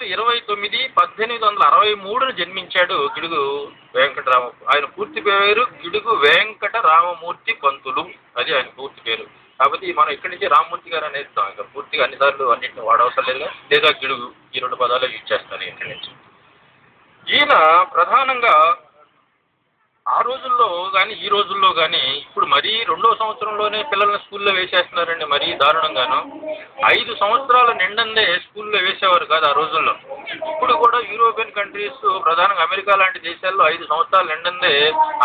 August 29, 1863 జన్మించాడు గిడుగు వెంకటరామ. ఆయన పూర్తి పేరు గిడుగు వెంకటరామమూర్తి పంతులు, అది ఆయన పూర్తి పేరు. కాబట్టి మనం ఇక్కడి నుంచి రామమూర్తి గారు అనేది ఇంకా పూర్తిగా అన్నిసార్లు అన్నింటిని వాడవసరం లేదు, లేదా గిడుగు, ఈ 2 పదాలు యూజ్ చేస్తారు ఇక్కడి నుంచి. ఈయన ప్రధానంగా ఆ రోజుల్లో కానీ ఈ రోజుల్లో కానీ ఇప్పుడు మరీ 2వ సంవత్సరంలోనే పిల్లల్ని స్కూల్లో వేసేస్తున్నారండి, మరీ దారుణంగాను. 5 సంవత్సరాల నిండందే స్కూల్లో వేసేవారు కాదు ఆ రోజుల్లో. ఇప్పుడు కూడా యూరోపియన్ కంట్రీస్, ప్రధానంగా అమెరికా లాంటి దేశాల్లో 5 సంవత్సరాలు నిండందే.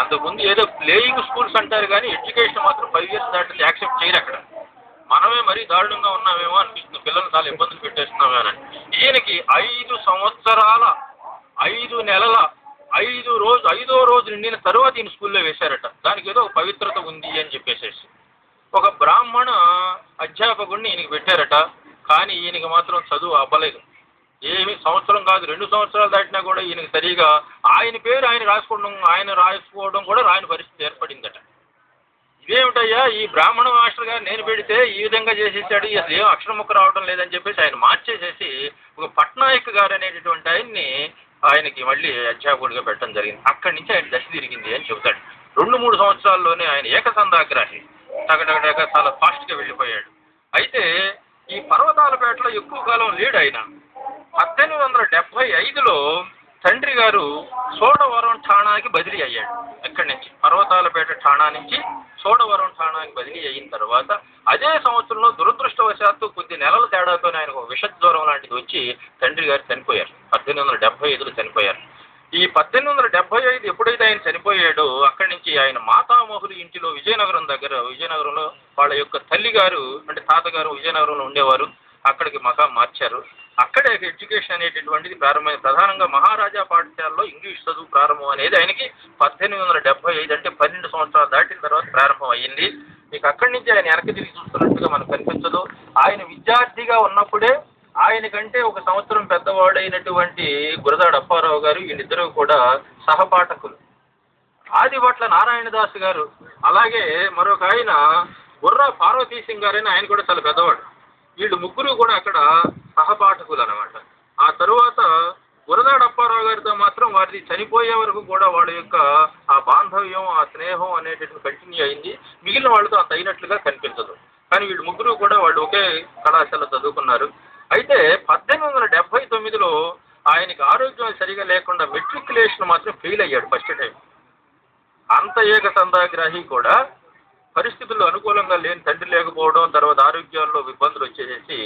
అంతకుముందు ఏదో ప్లేయింగ్ స్కూల్స్ అంటారు కానీ ఎడ్యుకేషన్ మాత్రం 5 years దాటి యాక్సెప్ట్ చేయరు అక్కడ. మనమే మరీ దారుణంగా ఉన్నామేమో అనిపిస్తుంది, పిల్లలు చాలా ఇబ్బందులు పెట్టేస్తున్నామేనని. ఈయనకి 5 సంవత్సరాల 5 నెలల 5వ రోజు నిండిన తరువాత ఈయన స్కూల్లో వేశారట. దానికి ఏదో ఒక పవిత్రత ఉంది అని చెప్పేసేసి ఒక బ్రాహ్మణ అధ్యాపకుడిని ఈయనకి పెట్టారట. కానీ ఈయనకి మాత్రం చదువు అవ్వలేదు. ఏమి సంవత్సరం కాదు, 2 సంవత్సరాలు దాటినా కూడా ఈయనకి సరిగా ఆయన పేరు ఆయన రాసుకోవడం కూడా రాని పరిస్థితి ఏర్పడిందట. ఇదేమిటయ్యా, ఈ బ్రాహ్మణ మాస్టర్ గారు నేను పెడితే ఈ విధంగా చేసేసాడు, అసలు ఏం అక్షరం ముక్క రావడం లేదని చెప్పేసి ఆయన మార్చేసేసి ఒక పట్నాయక్ గారు అనేటటువంటి ఆయనకి మళ్ళీ అధ్యాపకుడిగా పెట్టడం జరిగింది. అక్కడి నుంచి ఆయన దశ తిరిగింది అని చెబుతాడు. 2-3 సంవత్సరాల్లోనే ఆయన ఏకసంధాగ్రాహి, టగటగటగా చాలా ఫాస్ట్గా వెళ్ళిపోయాడు. అయితే ఈ పర్వతాలపేటలో ఎక్కువ కాలం లేడు ఆయన. 1875లో తండ్రి గారు సోడవరం ఠాణాకి బదిలీ అయ్యాడు. ఎక్కడి నుంచి పర్వతాలపేట ఠాణా నుంచి సోడవరం ఠాణాకి బదిలీ అయిన తర్వాత అదే సంవత్సరంలో దురదృష్టవశాత్తు కొద్ది నెలల తేడాతో ఆయనకు విషజ్వరం లాంటిది వచ్చి తండ్రి గారు చనిపోయారు. 1875లో చనిపోయారు. ఈ 1875 ఎప్పుడైతే ఆయన చనిపోయాడో అక్కడి నుంచి ఆయన మాతామహులు ఇంటిలో విజయనగరంలో వాళ్ళ యొక్క తల్లిగారు అంటే తాతగారు విజయనగరంలో ఉండేవారు. అక్కడికి మకాం మార్చారు. అక్కడే ఎడ్యుకేషన్ అనేటటువంటిది ప్రారంభమైంది. ప్రధానంగా మహారాజా పాఠశాలలో ఇంగ్లీష్ చదువు ప్రారంభం అనేది ఆయనకి 1875 అంటే 12 సంవత్సరాలు దాటిన తర్వాత ప్రారంభం అయ్యింది. మీకు అక్కడి నుంచి ఆయన వెనక్కి తిరిగి చూస్తున్నట్టుగా మనకు కనిపించదు. ఆయన విద్యార్థిగా ఉన్నప్పుడే ఆయన కంటే ఒక సంవత్సరం పెద్దవాడైనటువంటి గురదాడ అప్పారావు గారు, వీళ్ళిద్దరూ కూడా సహపాఠకులు. ఆదిభట్ల నారాయణదాస్ గారు, అలాగే మరొక ఆయన బుర్రా పార్వతీ సింగ్ గారు అని ఆయన కూడా చాలా పెద్దవాడు. వీళ్ళు ముగ్గురు కూడా అక్కడ సహపాఠకులు అనమాట. ఆ తరువాత గురదాడ అప్పారావు గారితో మాత్రం వారిది చనిపోయే వరకు కూడా వాళ్ళ యొక్క ఆ బాంధవ్యం, ఆ స్నేహం అనేటటువంటి కంటిన్యూ అయింది. మిగిలిన వాళ్ళతో అంత అయినట్లుగా కనిపించదు. కానీ వీళ్ళు ముగ్గురు కూడా వాళ్ళు ఒకే కళాశాల చదువుకున్నారు. అయితే 1879లో ఆయనకి ఆరోగ్యం సరిగా లేకుండా మెట్రికులేషన్ మాత్రం ఫెయిల్ అయ్యాడు ఫస్ట్ టైం. అంత ఏకసంధాగ్రాహి కూడా పరిస్థితుల్లో అనుకూలంగా లేని తండ్రి లేకపోవడం, తర్వాత ఆరోగ్యాల్లో ఇబ్బందులు వచ్చేసేసి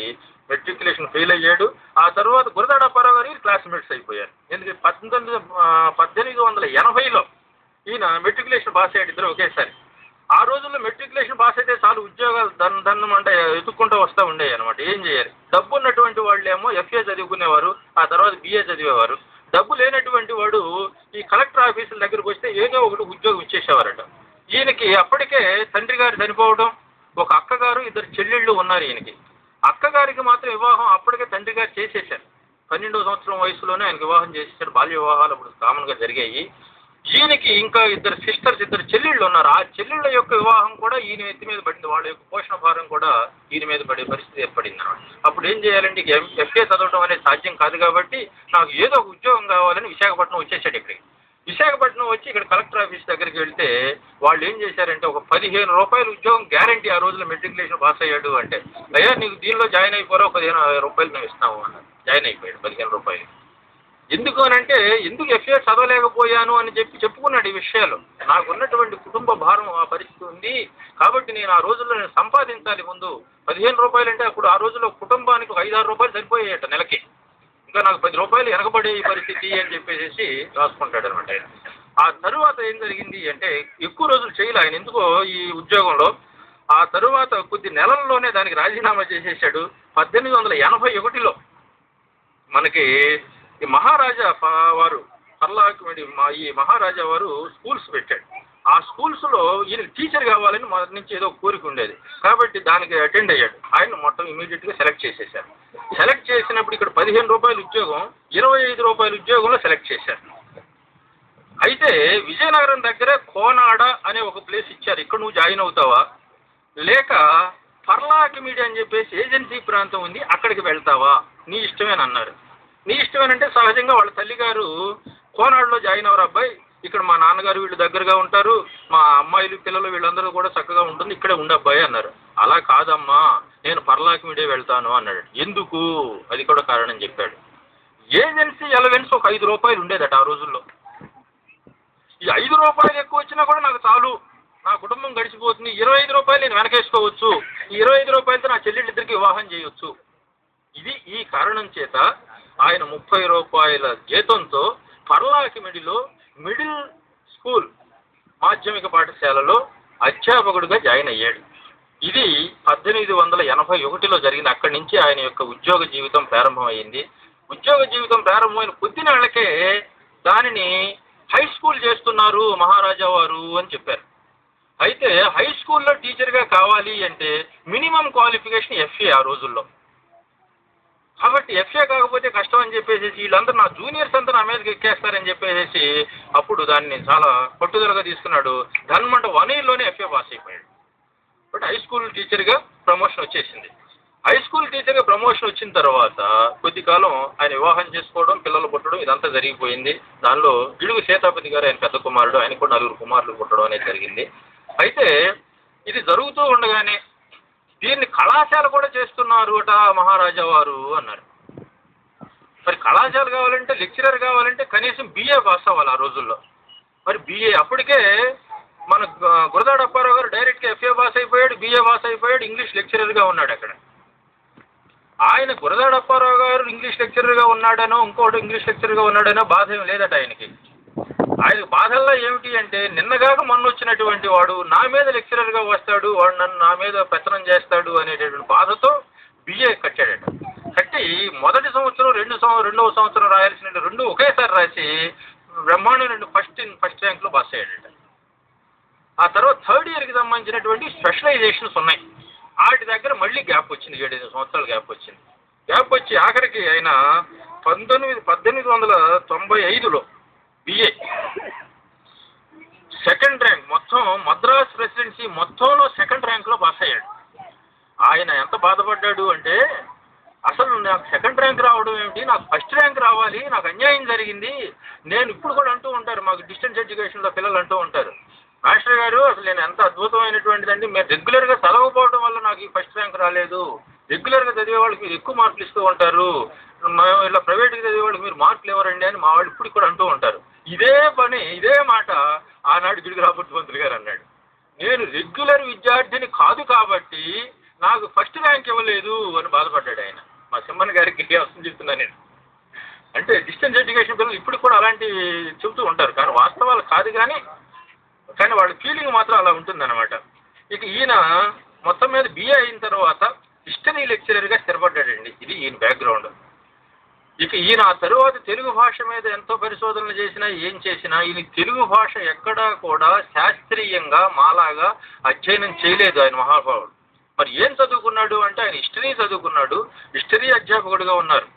మెట్రికులేషన్ ఫెయిల్ అయ్యాడు. ఆ తర్వాత గురదాడ అప్పారావు గారు క్లాస్మేట్స్ అయిపోయారు. ఎందుకంటే 1880లో ఈయన మెట్రికులేషన్ పాస్ అయ్యాడు, ఇద్దరు ఒకేసారి. ఆ రోజుల్లో మెట్రికులేషన్ పాస్ అయితే చాలు, ఉద్యోగాలు దన్నం అంటే ఎత్తుక్కుంటూ వస్తూ ఉండేవి అనమాట. ఏం చేయాలి, డబ్బు ఉన్నటువంటి వాళ్ళేమో FA చదువుకునేవారు, ఆ తర్వాత BA చదివేవారు. డబ్బు లేనటువంటి వాడు ఈ కలెక్టర్ ఆఫీసుల దగ్గరకు వస్తే ఏదో ఒకటి ఉద్యోగం ఇచ్చేసేవారట. ఈయనకి అప్పటికే తండ్రి గారు చనిపోవడం, ఒక అక్కగారు, 2 చెల్లెళ్ళు ఉన్నారు ఈయనకి. అక్కగారికి మాత్రం వివాహం అప్పటికే తండ్రి గారు చేసేసారు. 12వ సంవత్సరం వయసులోనే ఆయనకి వివాహం చేసేసారు. బాల్య వివాహాలు అప్పుడు కామన్గా జరిగాయి. ఈయనకి ఇంకా 2 సిస్టర్స్, 2 చెల్లెళ్ళు ఉన్నారు. ఆ చెల్లెళ్ళ యొక్క వివాహం కూడా ఈయన ఎత్తి మీద పడింది. వాళ్ళ యొక్క పోషణ భారం కూడా ఈయన మీద పడే పరిస్థితి ఏర్పడింది అన్నమాట. అప్పుడు ఏం చేయాలంటే FA చదవడం అనేది సాధ్యం కాదు కాబట్టి నాకు ఏదో ఒక ఉద్యోగం కావాలని విశాఖపట్నం వచ్చేసాడు. ఇక్కడికి విశాఖపట్నం వచ్చి ఇక్కడ కలెక్టర్ ఆఫీస్ దగ్గరికి వెళ్తే వాళ్ళు ఏం చేశారంటే ఒక 15 రూపాయల ఉద్యోగం గ్యారంటీ. ఆ రోజుల్లో మెట్రికులేషన్ పాస్ అయ్యాడు అంటే, అయ్యా నీకు దీనిలో జాయిన్ అయిపోరా, 15 రూపాయలు మేము ఇస్తాము అన్నారు. జాయిన్ అయిపోయాడు 15 రూపాయలు. ఎందుకు అనంటే, ఎందుకు FA చదవలేకపోయాను అని చెప్పుకున్నాడు ఈ విషయాలు. నాకున్నటువంటి కుటుంబ భారం ఆ పరిస్థితి ఉంది కాబట్టి నేను ఆ రోజుల్లో సంపాదించాలి. ముందు 15 రూపాయలు అంటే అప్పుడు ఆ రోజుల్లో కుటుంబానికి 5-6 రూపాయలు సరిపోయాయట నెలకి. ఇంకా నాకు 10 రూపాయలు వెనకబడే ఈ పరిస్థితి అని చెప్పేసి రాసుకుంటాడు అనమాట ఆయన. ఆ తరువాత ఏం జరిగింది అంటే, ఎక్కువ రోజులు చేయలే ఆయన ఎందుకో ఈ ఉద్యోగంలో. ఆ తరువాత కొద్ది నెలల్లోనే దానికి రాజీనామా చేసేసాడు. 1881లో మనకి ఈ మహారాజా వారు ఈ మహారాజా వారు స్కూల్స్ పెట్టాడు. ఆ స్కూల్స్లో ఈయన టీచర్ కావాలని మొదటి నుంచి ఏదో కోరిక ఉండేది కాబట్టి దానికి అటెండ్ అయ్యాడు. ఆయన మొత్తం ఇమీడియట్గా సెలెక్ట్ చేసేసారు. సెలెక్ట్ చేసినప్పుడు ఇక్కడ 15 రూపాయల ఉద్యోగం 25 రూపాయల ఉద్యోగంలో సెలెక్ట్ చేశారు. అయితే విజయనగరం దగ్గర కోనాడ అనే ఒక ప్లేస్ ఇచ్చారు. ఇక్కడ నువ్వు జాయిన్ అవుతావా, లేక పర్లాకిమిడి అని చెప్పేసి ఏజెన్సీ ప్రాంతం ఉంది, అక్కడికి వెళ్తావా, నీ ఇష్టమేనన్నారు. నీ ఇష్టమేనంటే సహజంగా వాళ్ళ తల్లిగారు కోనాడులో జాయిన్ అవ్వరు అబ్బాయి, ఇక్కడ మా నాన్నగారు వీళ్ళు దగ్గరగా ఉంటారు, మా అమ్మాయిలు పిల్లలు వీళ్ళందరూ కూడా చక్కగా ఉంటుంది, ఇక్కడే ఉండబ్బాయి అన్నారు. అలా కాదమ్మా, నేను పర్లాకి మీడే వెళ్తాను అన్నాడు. ఎందుకు? అది కూడా కారణం చెప్పాడు. ఏజెన్సీ అలవెన్స్ ఒక 5 రూపాయలు ఉండేదట ఆ రోజుల్లో. ఈ 5 రూపాయలు ఎక్కువ వచ్చినా కూడా నాకు చాలు, నా కుటుంబం గడిచిపోతుంది, 25 రూపాయలు నేను వెనకేసుకోవచ్చు, ఈ 25 రూపాయలతో నా చెల్లెళ్ళిద్దరికి వివాహం చేయొచ్చు. ఇది ఈ కారణం చేత ఆయన 30 రూపాయల జీతంతో పర్లాకిమిడిలో మిడిల్ స్కూల్ మాధ్యమిక పాఠశాలలో అధ్యాపకుడిగా జాయిన్ అయ్యాడు. ఇది 1881లో జరిగింది. అక్కడి నుంచి ఆయన యొక్క ఉద్యోగ జీవితం ప్రారంభమైంది. ఉద్యోగ జీవితం ప్రారంభమైన కొద్ది నెలలకే దానిని హై స్కూల్ చేస్తున్నారు మహారాజా వారు అని చెప్పారు. అయితే హై స్కూల్లో టీచర్గా కావాలి అంటే మినిమం క్వాలిఫికేషన్ ఎఫ్ఏ ఆ రోజుల్లో. కాబట్టి ఎఫ్ఏ కాకపోతే కష్టం అని చెప్పేసి వీళ్ళందరూ నా జూనియర్స్ అంతా నా మీదకి ఎక్కేస్తారని చెప్పేసి అప్పుడు దాన్ని చాలా పట్టుదలగా తీసుకున్నాడు. ధన్మంట 1 yearలోనే ఎఫ్ఏ పాస్ అయిపోయాడు. బట్ హై స్కూల్ టీచర్గా ప్రమోషన్ వచ్చేసింది. హై స్కూల్ టీచర్గా ప్రమోషన్ వచ్చిన తర్వాత కొద్ది కాలం ఆయన వివాహం చేసుకోవడం, పిల్లలు పుట్టడం ఇదంతా జరిగిపోయింది. దానిలో గిడుగు సీతాపతి గారు ఆయన పెద్ద కుమారుడు, ఆయన కూడా 4 కుమారులు పుట్టడం అనేది జరిగింది. అయితే ఇది జరుగుతూ ఉండగానే దీన్ని కళాశాల కూడా చేస్తున్నారు అట మహారాజా వారు అన్నారు. మరి కళాశాల కావాలంటే, లెక్చరర్ కావాలంటే కనీసం BA పాస్ అవ్వాలి ఆ రోజుల్లో. మరి BA అప్పటికే మన గురదాడ అప్పారావు గారు డైరెక్ట్గా FA పాస్ అయిపోయాడు, BA పాస్ అయిపోయాడు, ఇంగ్లీష్ లెక్చరర్గా ఉన్నాడు అక్కడ. ఆయన గురదాడ అప్పారావు గారు ఇంగ్లీష్ లెక్చరర్గా ఉన్నాడనో ఇంకోటి ఇంగ్లీష్ లెక్చరర్గా ఉన్నాడనో బాధ ఏం లేదట ఆయనకి. ఆయనకు బాధల్లో ఏమిటి అంటే నిన్నగాక మొన్న వచ్చినటువంటి వాడు నా మీద లెక్చరర్గా వస్తాడు, వాడు నన్ను నా మీద పెత్తనం చేస్తాడు అనేటటువంటి బాధతో BA కట్టాడట. కట్టి మొదటి సంవత్సరం రెండవ సంవత్సరం రాయాల్సిన 2 ఒకేసారి రాసి బ్రహ్మాండం ఫస్ట్ ర్యాంక్లో పాస్ అయ్యాడట. ఆ తర్వాత 3rd ఇయర్కి సంబంధించినటువంటి స్పెషలైజేషన్స్ ఉన్నాయి. వాటి దగ్గర మళ్ళీ గ్యాప్ వచ్చింది, 7-8 సంవత్సరాలు గ్యాప్ వచ్చింది. గ్యాప్ వచ్చి ఆఖరికి ఆయన 1895లో BA సెకండ్ ర్యాంక్, మొత్తం మద్రాస్ ప్రెసిడెన్సీ మొత్తంలో 2nd ర్యాంక్లో పాస్ అయ్యాడు. ఆయన ఎంత బాధపడ్డాడు అంటే అసలు నాకు 2nd ర్యాంక్ రావడం ఏమిటి, నాకు ఫస్ట్ ర్యాంక్ రావాలి, నాకు అన్యాయం జరిగింది. నేను ఇప్పుడు కూడా అంటూ ఉంటారు, మాకు డిస్టెన్స్ ఎడ్యుకేషన్లో పిల్లలు అంటూ ఉంటారు, మాస్టర్ గారు అసలు నేను ఎంత అద్భుతమైనటువంటిదండి, మీరు రెగ్యులర్గా చదవకపోవడం వల్ల నాకు ఈ ఫస్ట్ ర్యాంక్ రాలేదు, రెగ్యులర్గా చదివే వాళ్ళకి మీరు ఎక్కువ మార్కులు ఇస్తూ ఉంటారు, ఇలా ప్రైవేట్గా చదివే వాళ్ళకి మీరు మార్కులు ఇవ్వరండి అని మా వాళ్ళు ఇప్పుడు కూడా అంటూ ఉంటారు. ఇదే మాట ఆనాడు గిడుగు రాబర్ట్ పంతులు గారు అన్నాడు. నేను రెగ్యులర్ విద్యార్థిని కాదు కాబట్టి నాకు ఫస్ట్ ర్యాంక్ ఇవ్వలేదు అని బాధపడ్డాడు ఆయన. మా సింహన్ గారికి అవసరం చెప్తున్నా నేను. అంటే డిస్టెన్స్ ఎడ్యుకేషన్ పిల్లలు ఇప్పుడు కూడా అలాంటివి చెబుతూ ఉంటారు, కానీ వాస్తవాలు కాదు, కానీ వాళ్ళ ఫీలింగ్ మాత్రం అలా ఉంటుందన్నమాట. ఇక ఈయన మొత్తం మీద BA అయిన తర్వాత హిస్టరీ లెక్చరర్గా స్థిరపడ్డాడండి. ఇది ఈయన బ్యాక్గ్రౌండ్. ఇక ఈయన ఆ తరువాత తెలుగు భాష మీద ఎంతో పరిశోధనలు చేసినా ఏం చేసినా ఈయన తెలుగు భాష ఎక్కడా కూడా శాస్త్రీయంగా మాలాగా అధ్యయనం చేయలేదు ఆయన మహానుభావుడు. మరి ఏం చదువుకున్నాడు అంటే ఆయన హిస్టరీ చదువుకున్నాడు, హిస్టరీ అధ్యాపకుడిగా ఉన్నారు.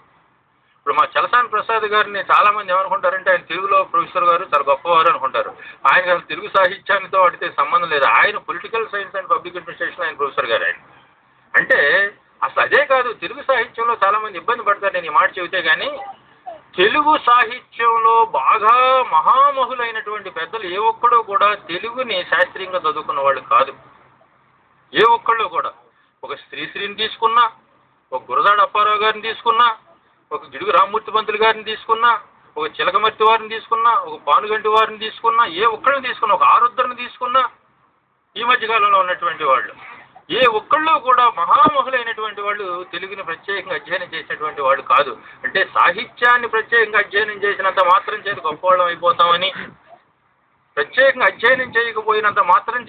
ఇప్పుడు మా చలసాని ప్రసాద్ గారిని చాలామంది ఏమనుకుంటారంటే ఆయన తెలుగులో ప్రొఫెసర్ గారు చాలా గొప్పవారు అనుకుంటారు. ఆయనకు అసలు తెలుగు సాహిత్యానితో వాటితో సంబంధం లేదు. ఆయన political science and public administration ఆయన ప్రొఫెసర్ గారు. ఆయన అంటే అసలు అదే కాదు, తెలుగు సాహిత్యంలో చాలామంది ఇబ్బంది పడతారు నేను ఈ మాట చెబితే, కానీ తెలుగు సాహిత్యంలో బాగా మహామహులైనటువంటి పెద్దలు ఏ ఒక్కడూ కూడా తెలుగుని శాస్త్రీయంగా చదువుకున్న వాళ్ళు కాదు. ఏ ఒక్కళ్ళు కూడా. ఒక శ్రీశ్రీని తీసుకున్నా, ఒక గురజాడ అప్పారావు గారిని తీసుకున్నా, ఒక గిడుగు రామ్మూర్తి పంతులు గారిని తీసుకున్నా, ఒక చిలకమర్తి వారిని తీసుకున్నా, ఒక పానుగంటి వారిని తీసుకున్నా, ఏ ఒక్కడిని తీసుకున్నా, ఒక ఆరుద్రని తీసుకున్నా, ఈ మధ్యకాలంలో ఉన్నటువంటి వాళ్ళు ఏ ఒక్కళ్ళు కూడా మహామహులైనటువంటి వాళ్ళు తెలుగుని ప్రత్యేకంగా అధ్యయనం చేసినటువంటి వాళ్ళు కాదు. అంటే సాహిత్యాన్ని ప్రత్యేకంగా అధ్యయనం చేసినంత మాత్రం చేత గొప్పవాళ్ళం అయిపోతామని, ప్రత్యేకంగా అధ్యయనం చేయకపోయినంత మాత్రం